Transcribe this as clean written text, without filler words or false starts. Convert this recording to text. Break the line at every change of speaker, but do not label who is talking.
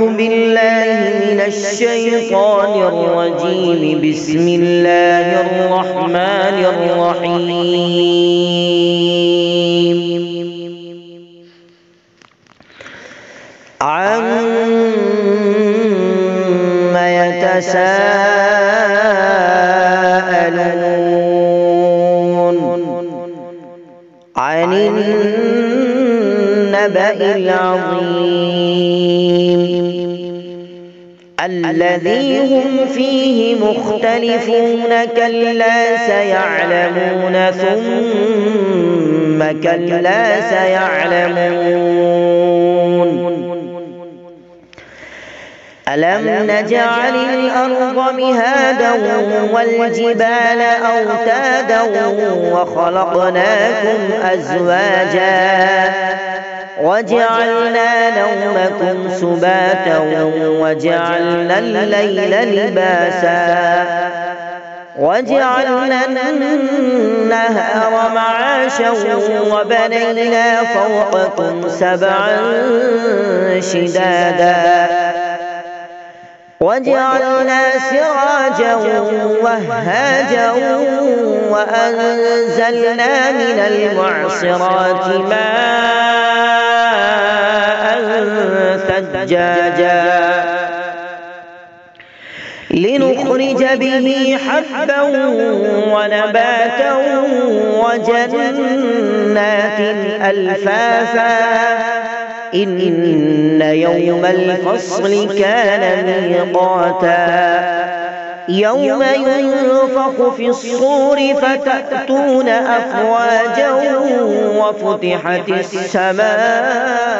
بالله من الشيطان الرجيم. بسم الله الرحمن الرحيم. عَمَّ يتساءلون عن النبأ العظيم الذي هم فيه مختلفون. كلا سيعلمون ثم كلا سيعلمون. ألم نجعل الأرض مهادا والجبال أوتادا وخلقناكم أزواجا وجعلنا نومكم سباتا وجعلنا الليل لباسا وجعلنا النهار معاشا وبنينا فوقكم سبعا شدادا وجعلنا سراجا وهاجا وأنزلنا من المعصرات ماء ثجاجا لنخرج به حبا ونباتا وجنات ألفافا. إن يوم الفصل كان ميقاتا. يوم ينفخ في الصور فتأتون أفواجا وفتحت السماء